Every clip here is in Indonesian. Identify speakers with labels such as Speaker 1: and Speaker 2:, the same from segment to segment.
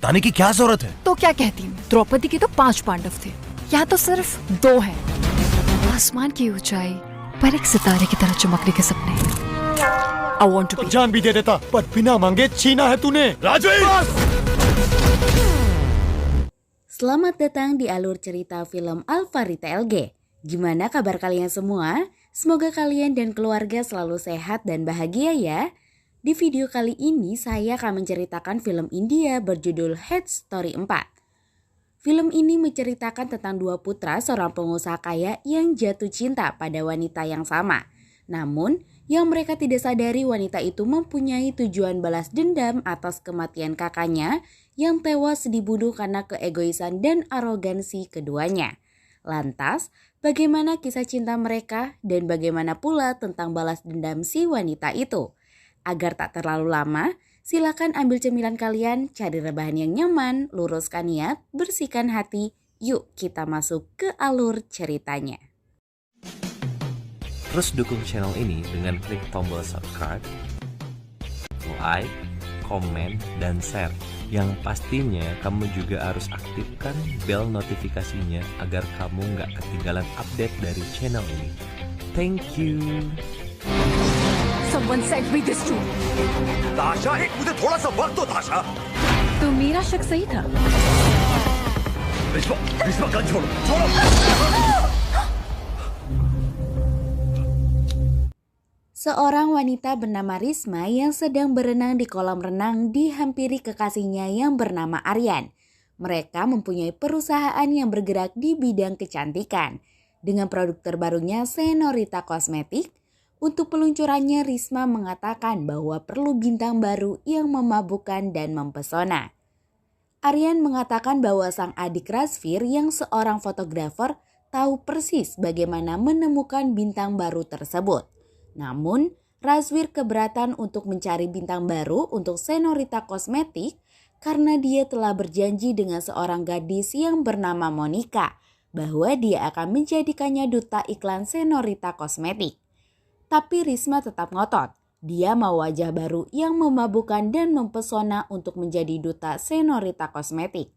Speaker 1: बताने की क्या जरूरत है?
Speaker 2: तो क्या कहती हूँ, द्रौपदी के तो 5 पांडव थे, यहाँ तो सिर्फ 2 हैं। आसमान की ऊंचाई पर एक सितारे की तरह चमकने के सपने। I want to
Speaker 3: तो
Speaker 2: be.
Speaker 3: जान भी दे देता, पर बिना मांगे छीना है तूने।
Speaker 1: Rajveer!
Speaker 4: Selamat datang di alur cerita film Alfarita LG. Gimana kabar kalian semua? Semoga kalian dan keluarga selalu sehat dan bahagia ya. Di video kali ini saya akan menceritakan film India berjudul Head Story 4. Film ini menceritakan tentang 2 putra seorang pengusaha kaya yang jatuh cinta pada wanita yang sama. Namun, yang mereka tidak sadari wanita itu mempunyai tujuan balas dendam atas kematian kakaknya yang tewas dibunuh karena keegoisan dan arogansi keduanya. Lantas, bagaimana kisah cinta mereka dan bagaimana pula tentang balas dendam si wanita itu? Agar tak terlalu lama, silakan ambil cemilan kalian, cari rebahan yang nyaman, luruskan niat, bersihkan hati. Yuk kita masuk ke alur ceritanya.
Speaker 5: Terus dukung channel ini dengan klik tombol subscribe, like, komen, dan share. Yang pastinya kamu juga harus aktifkan bel notifikasinya agar kamu nggak ketinggalan update dari channel ini. Thank you.
Speaker 2: Someone sent me this too.
Speaker 1: ताशा, एक मुझे थोड़ा सा वक्त दो ताशा।
Speaker 2: तो मेरा शक सही था।
Speaker 1: रिश्वा गन छोड़ो, छोड़ो।
Speaker 4: Seorang wanita bernama Risma yang sedang berenang di kolam renang dihampiri kekasihnya yang bernama Aryan. Mereka mempunyai perusahaan yang bergerak di bidang kecantikan. Dengan produk terbarunya Senorita Kosmetik, untuk peluncurannya Risma mengatakan bahwa perlu bintang baru yang memabukkan dan mempesona. Aryan mengatakan bahwa sang adik Razvir yang seorang fotografer tahu persis bagaimana menemukan bintang baru tersebut. Namun, Razvir keberatan untuk mencari bintang baru untuk Senorita Kosmetik karena dia telah berjanji dengan seorang gadis yang bernama Monica bahwa dia akan menjadikannya duta iklan Senorita Kosmetik. Tapi Risma tetap ngotot. Dia mau wajah baru yang memabukkan dan mempesona untuk menjadi duta Senorita Kosmetik.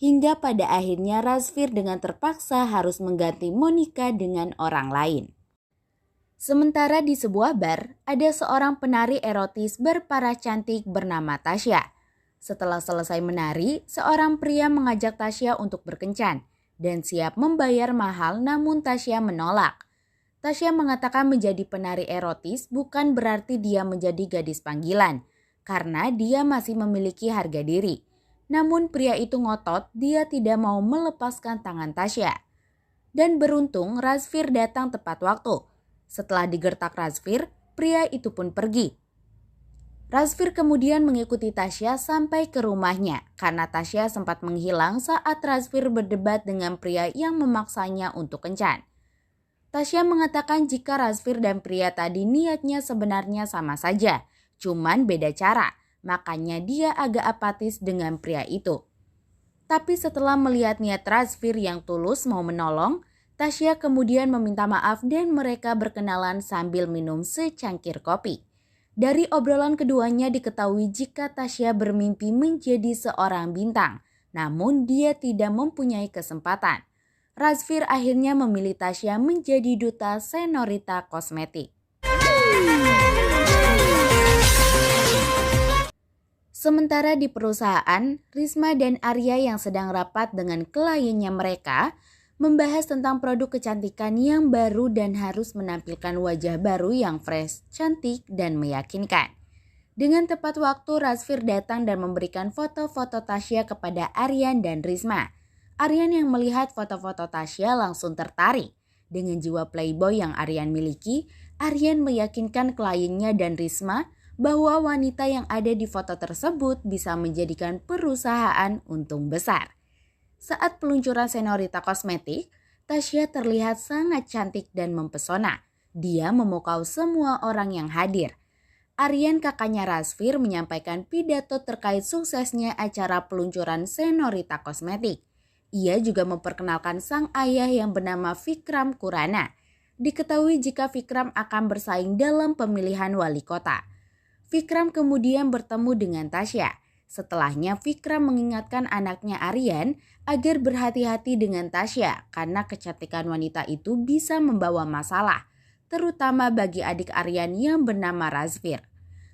Speaker 4: Hingga pada akhirnya Razvir dengan terpaksa harus mengganti Monica dengan orang lain. Sementara di sebuah bar, ada seorang penari erotis berparas cantik bernama Tasya. Setelah selesai menari, seorang pria mengajak Tasya untuk berkencan dan siap membayar mahal, namun Tasya menolak. Tasya mengatakan menjadi penari erotis bukan berarti dia menjadi gadis panggilan, karena dia masih memiliki harga diri. Namun pria itu ngotot dia tidak mau melepaskan tangan Tasya. Dan beruntung Razvir datang tepat waktu. Setelah digertak Razvir, pria itu pun pergi. Razvir kemudian mengikuti Tasya sampai ke rumahnya karena Tasya sempat menghilang saat Razvir berdebat dengan pria yang memaksanya untuk kencan. Tasya mengatakan jika Razvir dan pria tadi niatnya sebenarnya sama saja, cuman beda cara, makanya dia agak apatis dengan pria itu. Tapi setelah melihat niat Razvir yang tulus mau menolong, Tasya kemudian meminta maaf dan mereka berkenalan sambil minum secangkir kopi. Dari obrolan keduanya diketahui jika Tasya bermimpi menjadi seorang bintang, namun dia tidak mempunyai kesempatan. Razvir akhirnya memilih Tasya menjadi duta Senorita Kosmetik. Sementara di perusahaan, Risma dan Arya yang sedang rapat dengan kliennya mereka membahas tentang produk kecantikan yang baru dan harus menampilkan wajah baru yang fresh, cantik, dan meyakinkan. Dengan tepat waktu, Razvir datang dan memberikan foto-foto Tasya kepada Aryan dan Risma. Aryan yang melihat foto-foto Tasya langsung tertarik. Dengan jiwa playboy yang Aryan miliki, Aryan meyakinkan kliennya dan Risma bahwa wanita yang ada di foto tersebut bisa menjadikan perusahaan untung besar. Saat peluncuran Senorita Kosmetik, Tasya terlihat sangat cantik dan mempesona. Dia memukau semua orang yang hadir. Aryan, kakaknya Razvir, menyampaikan pidato terkait suksesnya acara peluncuran Senorita Kosmetik. Ia juga memperkenalkan sang ayah yang bernama Vikram Kurana. Diketahui jika Vikram akan bersaing dalam pemilihan wali kota. Vikram kemudian bertemu dengan Tasya. Setelahnya Vikram mengingatkan anaknya Aryan agar berhati-hati dengan Tasya karena kecantikan wanita itu bisa membawa masalah, terutama bagi adik Aryan yang bernama Razfir.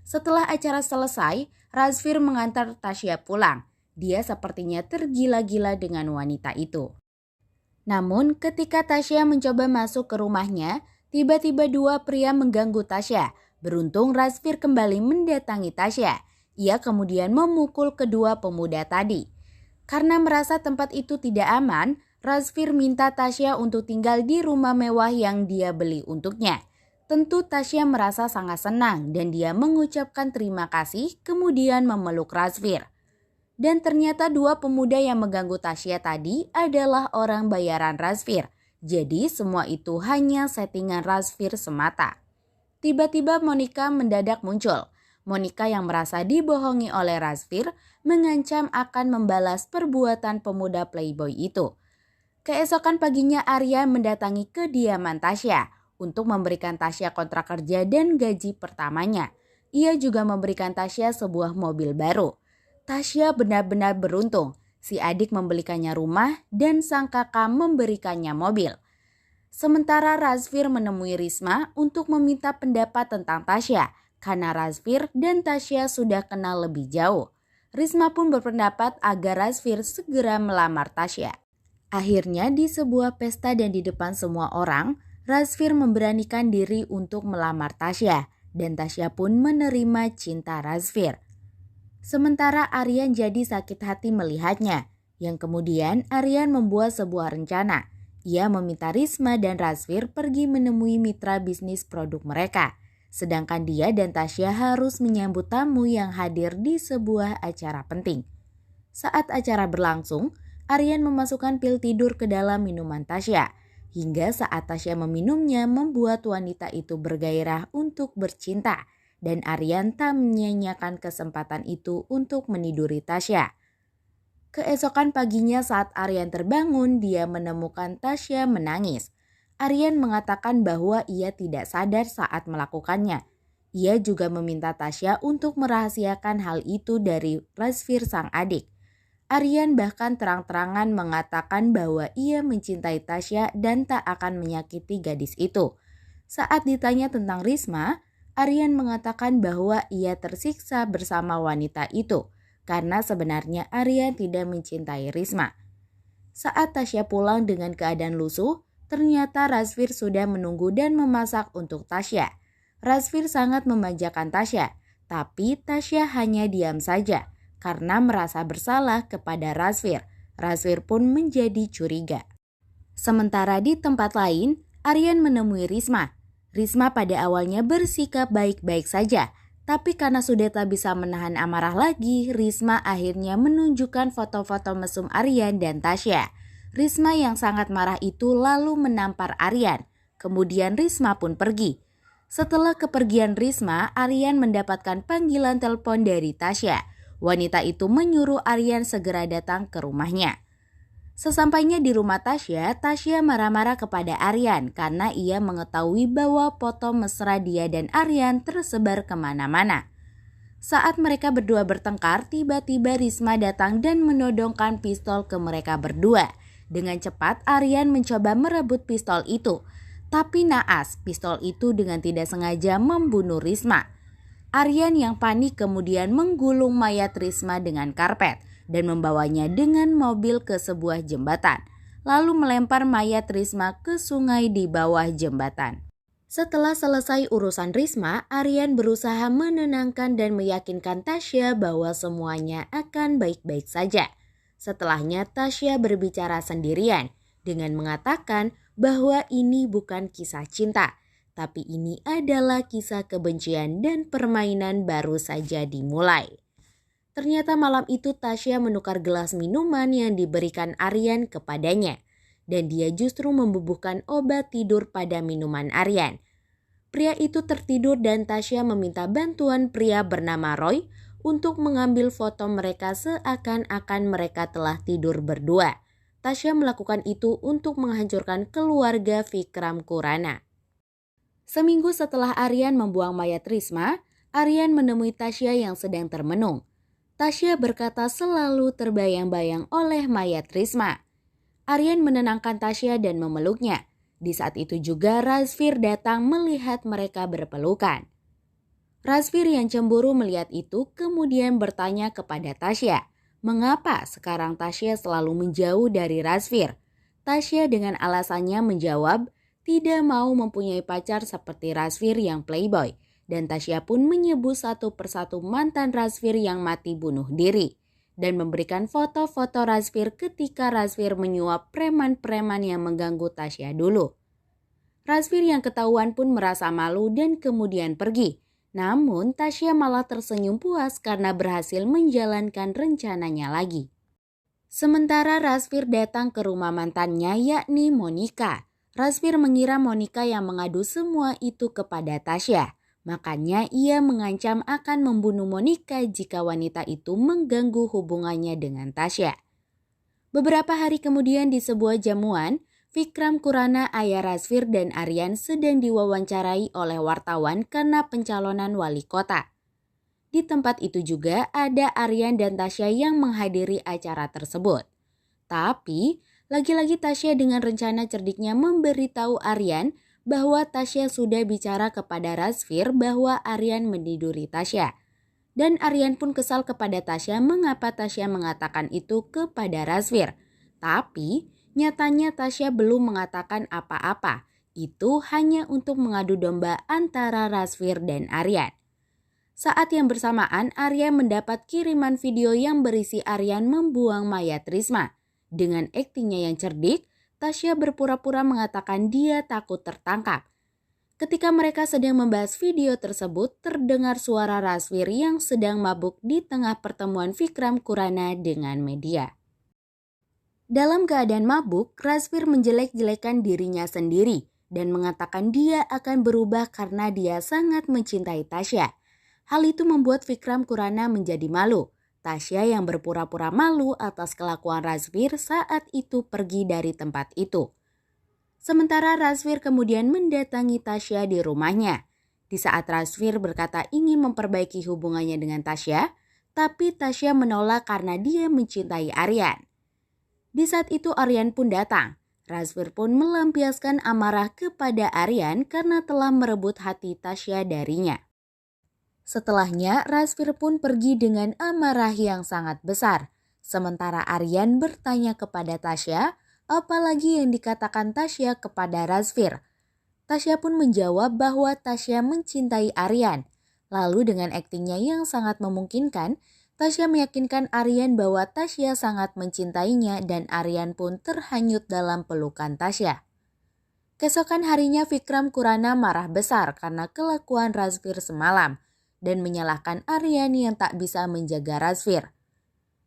Speaker 4: Setelah acara selesai, Razfir mengantar Tasya pulang. Dia sepertinya tergila-gila dengan wanita itu. Namun ketika Tasya mencoba masuk ke rumahnya, tiba-tiba dua pria mengganggu Tasya. Beruntung Razfir kembali mendatangi Tasya. Ia kemudian memukul kedua pemuda tadi. Karena merasa tempat itu tidak aman, Razfir minta Tasya untuk tinggal di rumah mewah yang dia beli untuknya. Tentu Tasya merasa sangat senang dan dia mengucapkan terima kasih kemudian memeluk Razfir. Dan ternyata dua pemuda yang mengganggu Tasya tadi adalah orang bayaran Razfir. Jadi semua itu hanya settingan Razfir semata. Tiba-tiba Monica mendadak muncul. Monica yang merasa dibohongi oleh Razfir mengancam akan membalas perbuatan pemuda playboy itu. Keesokan paginya Aryan mendatangi kediaman Tasya untuk memberikan Tasya kontrak kerja dan gaji pertamanya. Ia juga memberikan Tasya sebuah mobil baru. Tasya benar-benar beruntung. Si adik membelikannya rumah dan sang kakak memberikannya mobil. Sementara Razfir menemui Risma untuk meminta pendapat tentang Tasya karena Razfir dan Tasya sudah kenal lebih jauh. Risma pun berpendapat agar Razfir segera melamar Tasya. Akhirnya di sebuah pesta dan di depan semua orang, Razfir memberanikan diri untuk melamar Tasya dan Tasya pun menerima cinta Razfir. Sementara Aryan jadi sakit hati melihatnya, yang kemudian Aryan membuat sebuah rencana. Ia meminta Risma dan Razfir pergi menemui mitra bisnis produk mereka. Sedangkan dia dan Tasya harus menyambut tamu yang hadir di sebuah acara penting. Saat acara berlangsung, Aryan memasukkan pil tidur ke dalam minuman Tasya. Hingga saat Tasya meminumnya membuat wanita itu bergairah untuk bercinta. Dan Aryan tak menyanyiakan kesempatan itu untuk meniduri Tasya. Keesokan paginya saat Aryan terbangun, dia menemukan Tasya menangis. Aryan mengatakan bahwa ia tidak sadar saat melakukannya. Ia juga meminta Tasya untuk merahasiakan hal itu dari Razfir sang adik. Aryan bahkan terang-terangan mengatakan bahwa ia mencintai Tasya dan tak akan menyakiti gadis itu. Saat ditanya tentang Risma, Aryan mengatakan bahwa ia tersiksa bersama wanita itu karena sebenarnya Aryan tidak mencintai Risma. Saat Tasya pulang dengan keadaan lusuh, ternyata Razfir sudah menunggu dan memasak untuk Tasya. Razfir sangat memanjakan Tasya, tapi Tasya hanya diam saja karena merasa bersalah kepada Razfir. Razfir pun menjadi curiga. Sementara di tempat lain, Aryan menemui Risma. Risma pada awalnya bersikap baik-baik saja, tapi karena sudah tak bisa menahan amarah lagi, Risma akhirnya menunjukkan foto-foto mesum Aryan dan Tasya. Risma yang sangat marah itu lalu menampar Aryan, kemudian Risma pun pergi. Setelah kepergian Risma, Aryan mendapatkan panggilan telepon dari Tasya. Wanita itu menyuruh Aryan segera datang ke rumahnya. Sesampainya di rumah Tasya, Tasya marah-marah kepada Aryan karena ia mengetahui bahwa foto mesra dia dan Aryan tersebar kemana-mana. Saat mereka berdua bertengkar, tiba-tiba Risma datang dan menodongkan pistol ke mereka berdua. Dengan cepat Aryan mencoba merebut pistol itu, tapi naas pistol itu dengan tidak sengaja membunuh Risma. Aryan yang panik kemudian menggulung mayat Risma dengan karpet dan membawanya dengan mobil ke sebuah jembatan, lalu melempar mayat Risma ke sungai di bawah jembatan. Setelah selesai urusan Risma, Aryan berusaha menenangkan dan meyakinkan Tasya bahwa semuanya akan baik-baik saja. Setelahnya Tasya berbicara sendirian dengan mengatakan bahwa ini bukan kisah cinta, tapi ini adalah kisah kebencian dan permainan baru saja dimulai. Ternyata malam itu Tasya menukar gelas minuman yang diberikan Aryan kepadanya. Dan dia justru membubuhkan obat tidur pada minuman Aryan. Pria itu tertidur dan Tasya meminta bantuan pria bernama Roy untuk mengambil foto mereka seakan-akan mereka telah tidur berdua. Tasya melakukan itu untuk menghancurkan keluarga Vikram Khurana. Seminggu setelah Aryan membuang mayat Risma, Aryan menemui Tasya yang sedang termenung. Tasya berkata selalu terbayang-bayang oleh mayat Risma. Aryan menenangkan Tasya dan memeluknya. Di saat itu juga Razfir datang melihat mereka berpelukan. Razfir yang cemburu melihat itu kemudian bertanya kepada Tasya, mengapa sekarang Tasya selalu menjauh dari Razfir? Tasya dengan alasannya menjawab tidak mau mempunyai pacar seperti Razfir yang playboy. Dan Tasya pun menyebut satu persatu mantan Razfir yang mati bunuh diri. Dan memberikan foto-foto Razfir ketika Razfir menyuap preman-preman yang mengganggu Tasya dulu. Razfir yang ketahuan pun merasa malu dan kemudian pergi. Namun Tasya malah tersenyum puas karena berhasil menjalankan rencananya lagi. Sementara Razfir datang ke rumah mantannya yakni Monica. Razfir mengira Monica yang mengadu semua itu kepada Tasya. Makanya ia mengancam akan membunuh Monica jika wanita itu mengganggu hubungannya dengan Tasya. Beberapa hari kemudian di sebuah jamuan, Vikram Khurana, ayah Razfir dan Aryan sedang diwawancarai oleh wartawan karena pencalonan wali kota. Di tempat itu juga ada Aryan dan Tasya yang menghadiri acara tersebut. Tapi lagi-lagi Tasya dengan rencana cerdiknya memberitahu Aryan bahwa Tasya sudah bicara kepada Razfir bahwa Aryan meniduri Tasya. Dan Aryan pun kesal kepada Tasya mengapa Tasya mengatakan itu kepada Razfir. Tapi nyatanya Tasya belum mengatakan apa-apa. Itu hanya untuk mengadu domba antara Razfir dan Aryan. Saat yang bersamaan Aryan mendapat kiriman video yang berisi Aryan membuang mayat Risma. Dengan aktingnya yang cerdik, Tasya berpura-pura mengatakan dia takut tertangkap. Ketika mereka sedang membahas video tersebut, terdengar suara Razfir yang sedang mabuk di tengah pertemuan Vikram Khurana dengan media. Dalam keadaan mabuk, Razfir menjelek-jelekan dirinya sendiri dan mengatakan dia akan berubah karena dia sangat mencintai Tasya. Hal itu membuat Vikram Khurana menjadi malu. Tasya yang berpura-pura malu atas kelakuan Razfir saat itu pergi dari tempat itu. Sementara Razfir kemudian mendatangi Tasya di rumahnya. Di saat Razfir berkata ingin memperbaiki hubungannya dengan Tasya, tapi Tasya menolak karena dia mencintai Aryan. Di saat itu Aryan pun datang. Razfir pun melampiaskan amarah kepada Aryan karena telah merebut hati Tasya darinya. Setelahnya, Razfir pun pergi dengan amarah yang sangat besar. Sementara Aryan bertanya kepada Tasya, apalagi yang dikatakan Tasya kepada Razfir. Tasya pun menjawab bahwa Tasya mencintai Aryan. Lalu dengan aktingnya yang sangat memungkinkan, Tasya meyakinkan Aryan bahwa Tasya sangat mencintainya dan Aryan pun terhanyut dalam pelukan Tasya. Keesokan harinya Vikram Khurana marah besar karena kelakuan Razfir semalam dan menyalahkan Aryan yang tak bisa menjaga Razfir.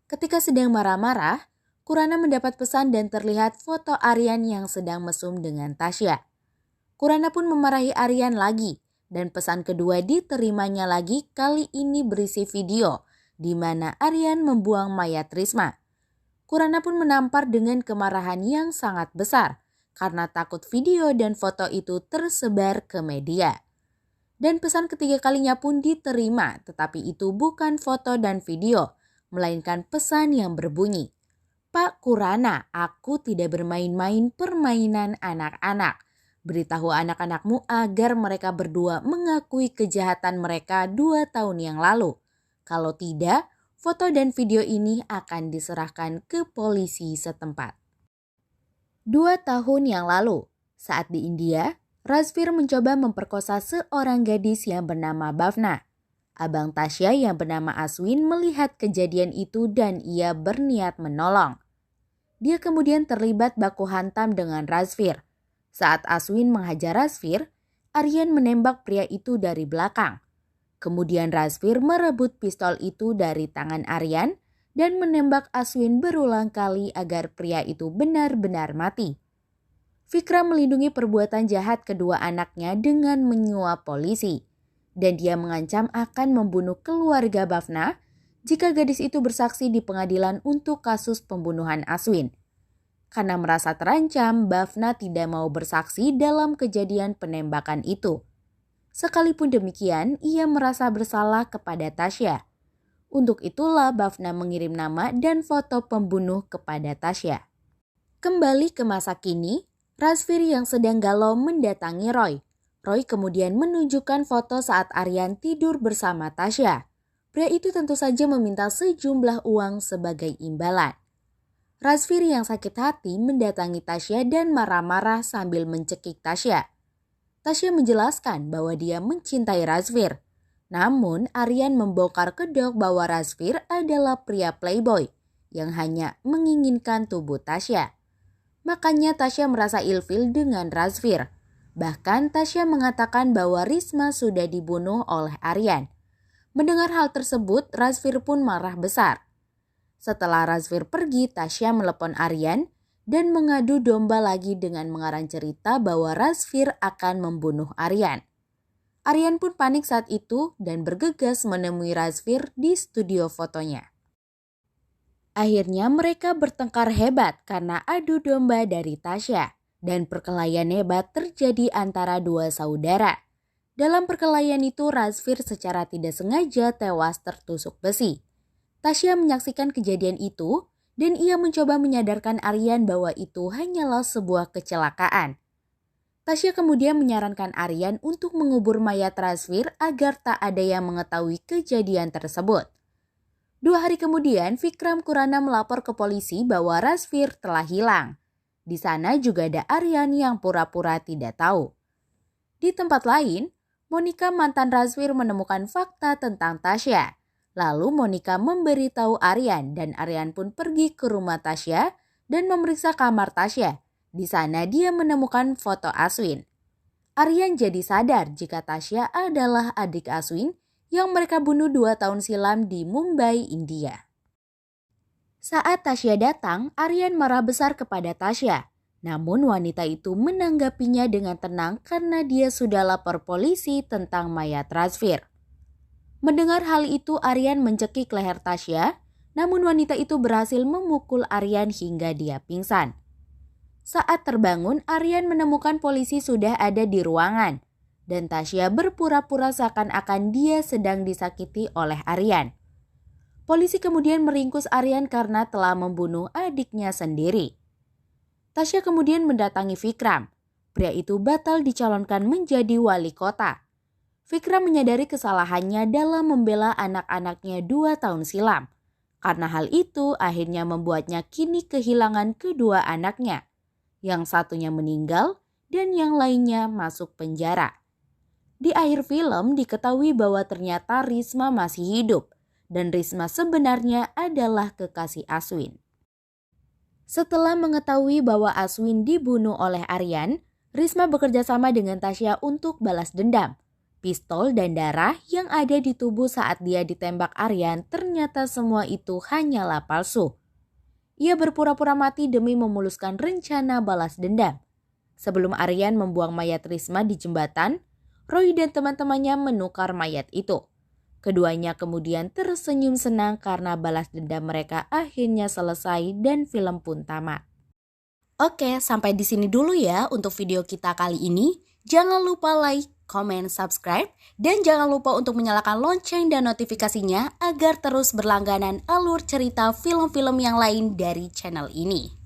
Speaker 4: Ketika sedang marah-marah, Khurana mendapat pesan dan terlihat foto Aryan yang sedang mesum dengan Tasya. Khurana pun memarahi Aryan lagi dan pesan kedua diterimanya lagi, kali ini berisi video di mana Aryan membuang mayat Risma. Khurana pun menampar dengan kemarahan yang sangat besar karena takut video dan foto itu tersebar ke media. Dan pesan ketiga kalinya pun diterima, tetapi itu bukan foto dan video, melainkan pesan yang berbunyi, Pak Khurana, aku tidak bermain-main permainan anak-anak. Beritahu anak-anakmu agar mereka berdua mengakui kejahatan mereka 2 tahun yang lalu. Kalau tidak, foto dan video ini akan diserahkan ke polisi setempat. 2 tahun yang lalu, saat di India, Razfir mencoba memperkosa seorang gadis yang bernama Bhavna. Abang Tasya yang bernama Aswin melihat kejadian itu dan ia berniat menolong. Dia kemudian terlibat baku hantam dengan Razfir. Saat Aswin menghajar Razfir, Aryan menembak pria itu dari belakang. Kemudian Razfir merebut pistol itu dari tangan Aryan dan menembak Aswin berulang kali agar pria itu benar-benar mati. Vikram melindungi perbuatan jahat kedua anaknya dengan menyuap polisi. Dan dia mengancam akan membunuh keluarga Bhavna jika gadis itu bersaksi di pengadilan untuk kasus pembunuhan Aswin. Karena merasa terancam, Bhavna tidak mau bersaksi dalam kejadian penembakan itu. Sekalipun demikian, ia merasa bersalah kepada Tasya. Untuk itulah Bhavna mengirim nama dan foto pembunuh kepada Tasya. Kembali ke masa kini, Razvir yang sedang galau mendatangi Roy. Roy kemudian menunjukkan foto saat Aryan tidur bersama Tasya. Pria itu tentu saja meminta sejumlah uang sebagai imbalan. Razvir yang sakit hati mendatangi Tasya dan marah-marah sambil mencekik Tasya. Tasya menjelaskan bahwa dia mencintai Razvir. Namun Aryan membongkar kedok bahwa Razvir adalah pria playboy yang hanya menginginkan tubuh Tasya. Makanya Tasya merasa ilfil dengan Razvir. Bahkan Tasya mengatakan bahwa Risma sudah dibunuh oleh Aryan. Mendengar hal tersebut, Razvir pun marah besar. Setelah Razvir pergi, Tasya melepon Aryan dan mengadu domba lagi dengan mengarang cerita bahwa Razvir akan membunuh Aryan. Aryan pun panik saat itu dan bergegas menemui Razvir di studio fotonya. Akhirnya mereka bertengkar hebat karena adu domba dari Tasya dan perkelahian hebat terjadi antara dua saudara. Dalam perkelahian itu Razvir secara tidak sengaja tewas tertusuk besi. Tasya menyaksikan kejadian itu dan ia mencoba menyadarkan Aryan bahwa itu hanyalah sebuah kecelakaan. Tasya kemudian menyarankan Aryan untuk mengubur mayat Razvir agar tak ada yang mengetahui kejadian tersebut. 2 hari kemudian, Vikram Khurana melapor ke polisi bahwa Razvir telah hilang. Di sana juga ada Aryan yang pura-pura tidak tahu. Di tempat lain, Monica mantan Razvir menemukan fakta tentang Tasya. Lalu Monica memberitahu Aryan dan Aryan pun pergi ke rumah Tasya dan memeriksa kamar Tasya. Di sana dia menemukan foto Aswin. Aryan jadi sadar jika Tasya adalah adik Aswin yang mereka bunuh 2 tahun silam di Mumbai, India. Saat Tasya datang, Aryan marah besar kepada Tasya. Namun wanita itu menanggapinya dengan tenang karena dia sudah lapor polisi tentang mayat Razvir. Mendengar hal itu, Aryan mencekik leher Tasya, namun wanita itu berhasil memukul Aryan hingga dia pingsan. Saat terbangun, Aryan menemukan polisi sudah ada di ruangan dan Tasya berpura-pura seakan-akan dia sedang disakiti oleh Aryan. Polisi kemudian meringkus Aryan karena telah membunuh adiknya sendiri. Tasya kemudian mendatangi Vikram. Pria itu batal dicalonkan menjadi wali kota. Vikram menyadari kesalahannya dalam membela anak-anaknya 2 tahun silam. Karena hal itu akhirnya membuatnya kini kehilangan kedua anaknya. Yang satunya meninggal dan yang lainnya masuk penjara. Di akhir film diketahui bahwa ternyata Risma masih hidup dan Risma sebenarnya adalah kekasih Aswin. Setelah mengetahui bahwa Aswin dibunuh oleh Aryan, Risma bekerja sama dengan Tasya untuk balas dendam. Pistol dan darah yang ada di tubuh saat dia ditembak Aryan ternyata semua itu hanyalah palsu. Ia berpura-pura mati demi memuluskan rencana balas dendam. Sebelum Aryan membuang mayat Risma di jembatan, Roy dan teman-temannya menukar mayat itu. Keduanya kemudian tersenyum senang karena balas dendam mereka akhirnya selesai dan film pun tamat. Oke, sampai di sini dulu ya untuk video kita kali ini. Jangan lupa like, comment, subscribe, dan jangan lupa untuk menyalakan lonceng dan notifikasinya agar terus berlangganan alur cerita film-film yang lain dari channel ini.